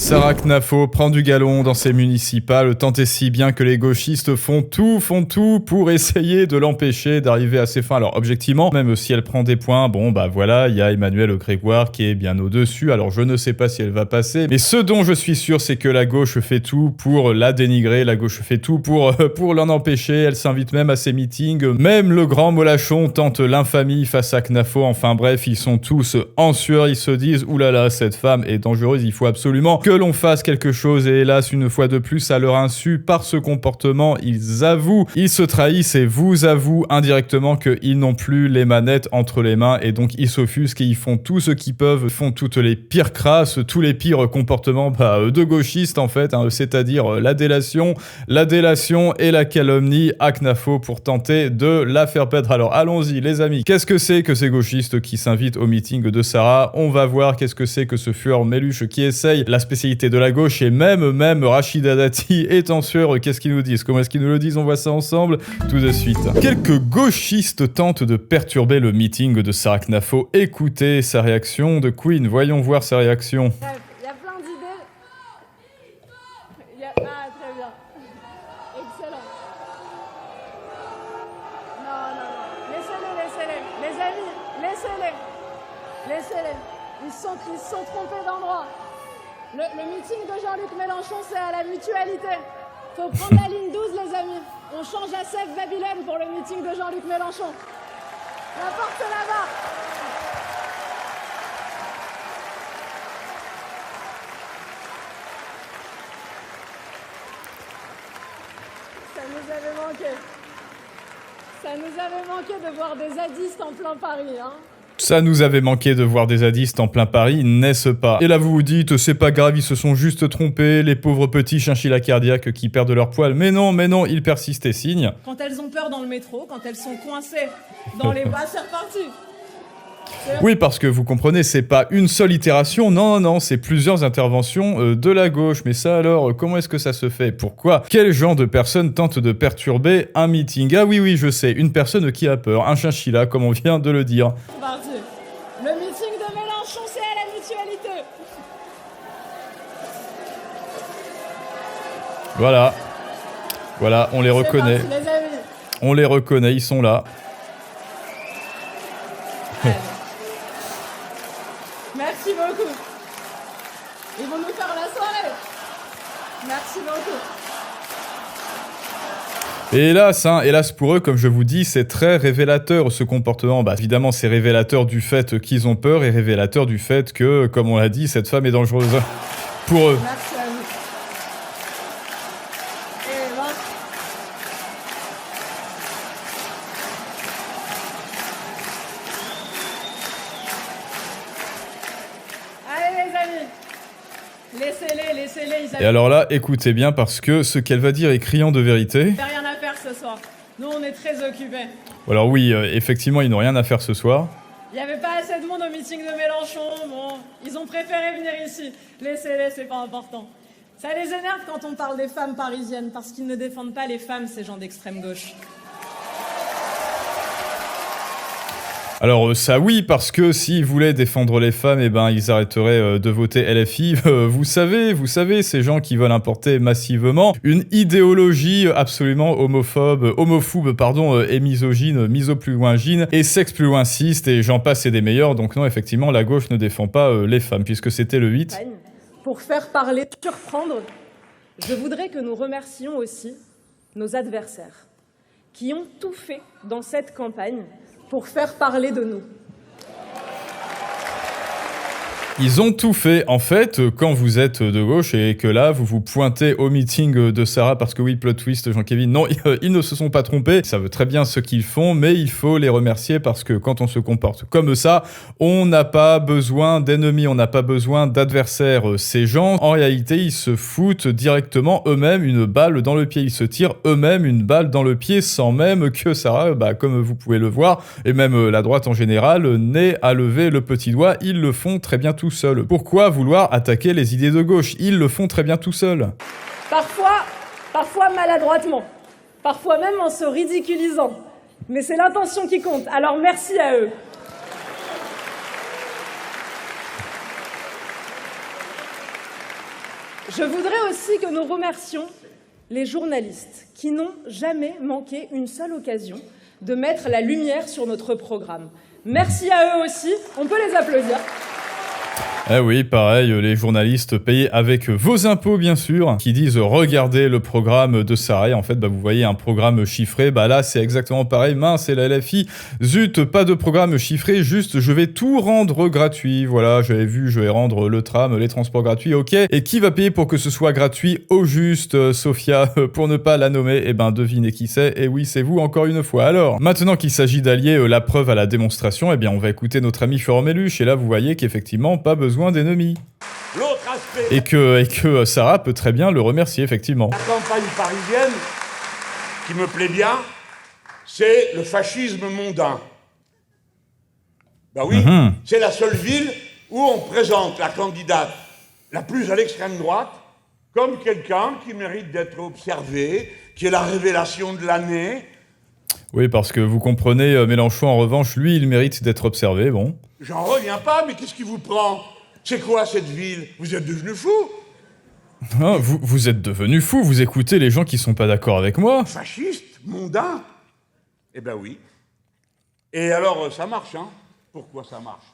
Sarah Knafo prend du galon dans ses municipales, tant et si bien que les gauchistes font tout pour essayer de l'empêcher d'arriver à ses fins. Alors objectivement, même si elle prend des points, bon bah voilà, il y a Emmanuelle Grégoire qui est bien au-dessus, alors je ne sais pas si elle va passer, mais ce dont je suis sûr, c'est que la gauche fait tout pour la dénigrer, la gauche fait tout pour l'en empêcher, elle s'invite même à ses meetings, même le grand Molachon tente l'infamie face à Knafo, enfin bref, ils sont tous en sueur, ils se disent « Oulala, cette femme est dangereuse, il faut absolument que l'on fasse quelque chose » et hélas, une fois de plus, à leur insu, par ce comportement, ils avouent, ils se trahissent et vous avouent indirectement qu'ils n'ont plus les manettes entre les mains et donc ils s'offusquent et ils font tout ce qu'ils peuvent, font toutes les pires crasses, tous les pires comportements de gauchistes en fait, hein, c'est-à-dire la délation et la calomnie à Knafo pour tenter de la faire perdre. Alors allons-y les amis, qu'est-ce que c'est que ces gauchistes qui s'invitent au meeting de Sarah? On va voir qu'est-ce que c'est que ce Fuhr Meluche qui essaye la spécialité de la gauche et même Rachida Dati est en sueur. Qu'est-ce qu'ils nous disent? Comment est-ce qu'ils nous le disent? On voit ça ensemble tout de suite. Quelques gauchistes tentent de perturber le meeting de Sarah Knafo. Écoutez sa réaction de Queen. Voyons voir sa réaction. Il y a plein d'idées. Ah, très bien. Excellent. Non. Laissez-les. Les amis, laissez-les. Ils se sont trompés d'endroit. Le meeting de Jean-Luc Mélenchon, c'est à la mutualité. Faut prendre la ligne 12, les amis. On change à Sèvres Babylone pour le meeting de Jean-Luc Mélenchon. La porte là-bas. Ça nous avait manqué de voir des zadistes en plein Paris, hein. Ça nous avait manqué de voir des zadistes en plein Paris, n'est-ce pas? Et là vous vous dites, c'est pas grave, ils se sont juste trompés, les pauvres petits chinchillas cardiaques qui perdent leur poil. Mais non, ils persistent et signent. Quand elles ont peur dans le métro, quand elles sont coincées dans les bas, c'est reparti. Oui, parce que vous comprenez, c'est pas une seule itération, non, c'est plusieurs interventions de la gauche. Mais ça alors, comment est-ce que ça se fait? Pourquoi? Quel genre de personne tente de perturber un meeting? Ah oui, je sais, une personne qui a peur, un chinchilla, comme on vient de le dire. Parti. Le meeting de Mélenchon, c'est à la mutualité. Voilà, on les reconnaît. Parti, les amis. On les reconnaît, ils sont là. Merci beaucoup. Ils vont nous faire la soirée. Merci beaucoup. Et hélas pour eux, comme je vous dis, c'est très révélateur ce comportement. Bah évidemment, c'est révélateur du fait qu'ils ont peur et révélateur du fait que, comme on l'a dit, cette femme est dangereuse pour eux. Merci à vous. Et ben... Allez les amis, laissez-les. Et alors là, écoutez bien parce que ce qu'elle va dire est criant de vérité. Il n'y a rien à faire ce soir. Nous, on est très occupés. Alors oui, effectivement, ils n'ont rien à faire ce soir. Il n'y avait pas assez de monde au meeting de Mélenchon. Bon, ils ont préféré venir ici. Laissez-les, c'est pas important. Ça les énerve quand on parle des femmes parisiennes parce qu'ils ne défendent pas les femmes, ces gens d'extrême gauche. Alors ça oui, parce que s'ils voulaient défendre les femmes, ils arrêteraient de voter LFI. Vous savez, ces gens qui veulent importer massivement une idéologie absolument homophobe et misogyne, miso-plus-loin-gine, et sexe-plus-loin-ciste, et j'en passe et des meilleurs. Donc non, effectivement, la gauche ne défend pas les femmes, puisque c'était le 8. Pour faire parler, surprendre, je voudrais que nous remercions aussi nos adversaires, qui ont tout fait dans cette campagne pour faire parler de nous. Ils ont tout fait. En fait, quand vous êtes de gauche et que là, vous vous pointez au meeting de Sarah, parce que oui, plot twist, Jean-Kévin, non, ils ne se sont pas trompés. Ça veut très bien ce qu'ils font, mais il faut les remercier parce que quand on se comporte comme ça, on n'a pas besoin d'ennemis, on n'a pas besoin d'adversaires. Ces gens, en réalité, ils se foutent directement eux-mêmes une balle dans le pied. Ils se tirent eux-mêmes une balle dans le pied sans même que Sarah, comme vous pouvez le voir, et même la droite en général, n'ait à lever le petit doigt. Ils le font très bien tout seuls. Pourquoi vouloir attaquer les idées de gauche? Ils le font très bien tout seuls. Parfois maladroitement, parfois même en se ridiculisant. Mais c'est l'intention qui compte, alors merci à eux. Je voudrais aussi que nous remercions les journalistes qui n'ont jamais manqué une seule occasion de mettre la lumière sur notre programme. Merci à eux aussi, on peut les applaudir. Eh oui, pareil, les journalistes payés avec vos impôts, bien sûr, qui disent « Regardez le programme de Sarah ». En fait, vous voyez un programme chiffré. Là, c'est exactement pareil. Mince, c'est la LFI. Zut, pas de programme chiffré, juste je vais tout rendre gratuit. Voilà, j'avais vu, je vais rendre le tram, les transports gratuits, ok. Et qui va payer pour que ce soit gratuit au juste, Sophia, pour ne pas la nommer? Eh ben, devinez qui c'est. Et oui, c'est vous, encore une fois. Alors, maintenant qu'il s'agit d'allier la preuve à la démonstration, eh bien, on va écouter notre ami Florent Méluche. Et là, vous voyez qu'effectivement, pas besoin d'ennemis. L'autre aspect. Et que Sarah peut très bien le remercier, effectivement. La campagne parisienne, qui me plaît bien, c'est le fascisme mondain. Oui, c'est la seule ville où on présente la candidate la plus à l'extrême droite comme quelqu'un qui mérite d'être observé, qui est la révélation de l'année. Oui, parce que vous comprenez, Mélenchon, en revanche, lui, il mérite d'être observé, bon. J'en reviens pas, mais qu'est-ce qui vous prend? C'est quoi cette ville? Vous êtes devenu fou? Ah, vous êtes devenu fou, vous écoutez les gens qui sont pas d'accord avec moi. Fasciste? Mondain? Eh ben oui. Et alors, ça marche, hein? Pourquoi ça marche?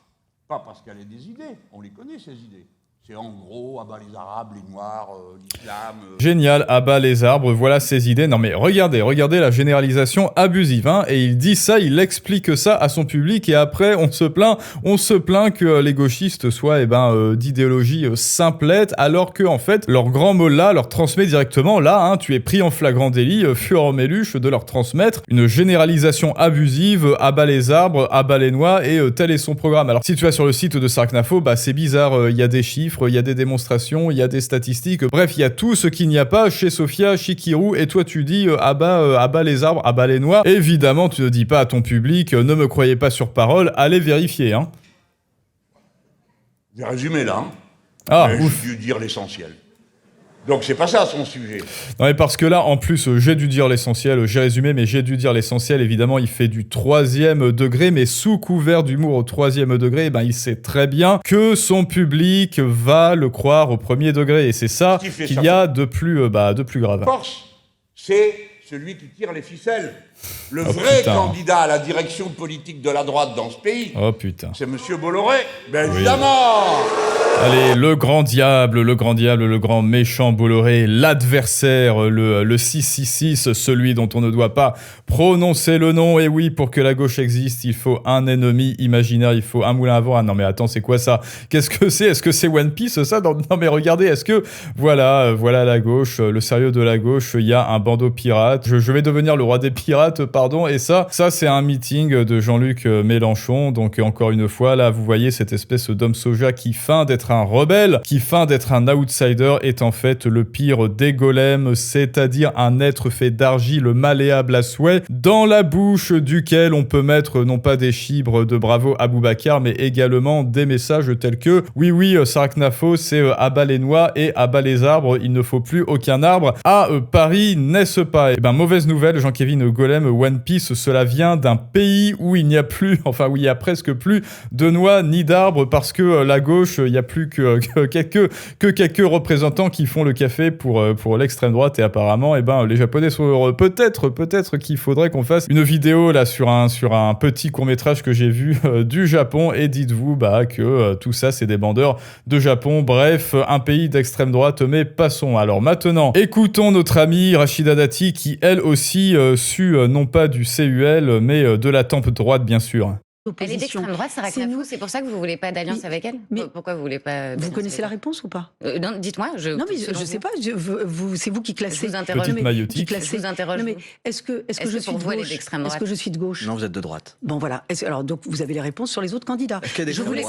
Pas parce qu'elle a des idées, on les connaît, ces idées. C'est en gros, abat les Arabes, les Noirs, l'islam... Génial, abat les arbres, voilà ses idées. Non mais regardez la généralisation abusive, hein. Et il dit ça, il explique ça à son public, et après on se plaint que les gauchistes soient d'idéologie simplette, alors que en fait, leur grand mollah leur transmet directement, là, hein, tu es pris en flagrant délit, Florent Méluche, de leur transmettre une généralisation abusive, abat les arbres, abat les noix, et tel est son programme. Alors si tu vas sur le site de Sarknafo, c'est bizarre, il y a des chiffres, il y a des démonstrations, il y a des statistiques, bref, il y a tout ce qu'il n'y a pas chez Sophia Chikirou, et toi tu dis abat les arbres, abat les noix. Évidemment, tu ne dis pas à ton public, ne me croyez pas sur parole, allez vérifier, hein. J'ai résumé là, hein. Ah, mais ouf. j'ai dû dire l'essentiel. Donc c'est pas ça son sujet. Non mais parce que là, en plus, j'ai dû dire l'essentiel, j'ai résumé, mais j'ai dû dire l'essentiel, évidemment, il fait du 3e degré, mais sous couvert d'humour au 3e degré, il sait très bien que son public va le croire au 1er degré, et c'est ça qu'il y a de plus grave. Force, c'est celui qui tire les ficelles. Le vrai candidat à la direction politique de la droite dans ce pays, c'est Monsieur Bolloré, bien évidemment. Allez, le grand diable, le grand méchant Bolloré, l'adversaire, le 666, celui dont on ne doit pas prononcer le nom. Et oui, pour que la gauche existe, il faut un ennemi imaginaire, il faut un moulin à vent. Ah non mais attends, c'est quoi ça? Qu'est-ce que c'est? Est-ce que c'est One Piece ça? Non mais regardez, est-ce que... Voilà la gauche, le sérieux de la gauche, il y a un bandeau pirate. Je vais devenir le roi des pirates, pardon. Et ça c'est un meeting de Jean-Luc Mélenchon. Donc encore une fois, là, vous voyez cette espèce d'homme soja qui feint d'être un rebelle, qui feint d'être un outsider, est en fait le pire des golems, c'est-à-dire un être fait d'argile malléable à souhait, dans la bouche duquel on peut mettre non pas des chibres de bravo à Boubacar, mais également des messages tels que « Oui, Sarknafo, c'est abat les noix et abat les arbres, il ne faut plus aucun arbre à Paris, n'est-ce pas ?» Eh ben, mauvaise nouvelle, Jean-Kévin Golem, One Piece, cela vient d'un pays où il n'y a plus, enfin où il y a presque plus de noix ni d'arbres, parce que la gauche, il n'y a plus que quelques représentants qui font le café pour l'extrême droite, et apparemment les Japonais sont heureux. Peut-être qu'il faudrait qu'on fasse une vidéo là sur un petit court-métrage que j'ai vu du Japon, et dites-vous que tout ça c'est des bandeurs de Japon, bref, un pays d'extrême droite, mais passons. Alors maintenant, écoutons notre amie Rachida Dati qui elle aussi sue non pas du CUL mais de la tempe droite bien sûr. Elle est d'extrême droite, Sarah Knafou, c'est pour ça que vous voulez pas d'alliance avec elle? Pourquoi vous voulez pas... Vous connaissez la réponse ou pas? Non, dites-moi. Non, mais je sais pas, c'est vous qui classez. Je vous interroge. Petite maillotique. Je vous interroge. Non, mais est-ce que je suis de gauche? Est-ce que je suis de gauche? Non, vous êtes de droite. Bon, voilà. Alors, donc, vous avez les réponses sur les autres candidats. Je vous laisse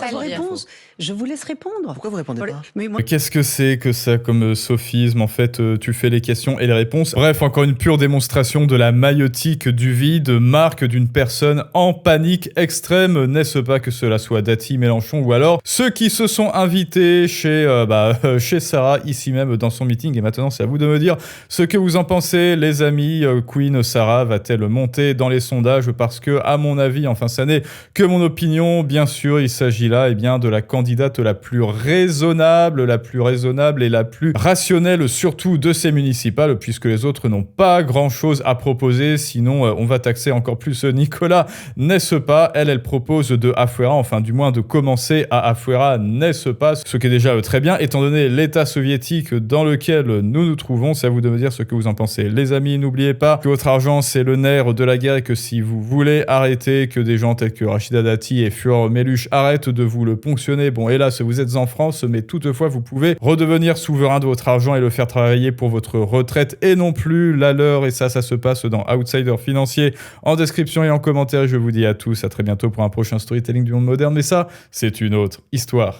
je vous laisse répondre. Pourquoi vous répondez pas? Mais moi... Qu'est-ce que c'est que ça comme sophisme? En fait, tu fais les questions et les réponses. Bref, encore une pure démonstration de la maillotique du vide, marque d'une personne en panique extrême extrême. N'est-ce pas que cela soit Dati, Mélenchon ou alors ceux qui se sont invités chez Sarah, ici même dans son meeting. Et maintenant, c'est à vous de me dire ce que vous en pensez, les amis. Queen Sarah va-t-elle monter dans les sondages? Parce que, à mon avis, enfin, ça n'est que mon opinion. Bien sûr, il s'agit là de la candidate la plus raisonnable et la plus rationnelle, surtout de ces municipales, puisque les autres n'ont pas grand-chose à proposer. Sinon, on va taxer encore plus Nicolas, n'est-ce pas? Elle propose de Afuera, enfin du moins de commencer à Afuera, n'est-ce pas? Ce qui est déjà très bien, étant donné l'état soviétique dans lequel nous nous trouvons. C'est à vous de me dire ce que vous en pensez. Les amis, n'oubliez pas que votre argent, c'est le nerf de la guerre et que si vous voulez arrêter que des gens tels que Rachida Dati et Fureur Meluche arrêtent de vous le ponctionner, bon, hélas, vous êtes en France, mais toutefois, vous pouvez redevenir souverain de votre argent et le faire travailler pour votre retraite et non plus la leur. Et ça se passe dans Outsider Financier. En description et en commentaire, je vous dis à tous à très bientôt pour un prochain storytelling du monde moderne. Mais ça, c'est une autre histoire.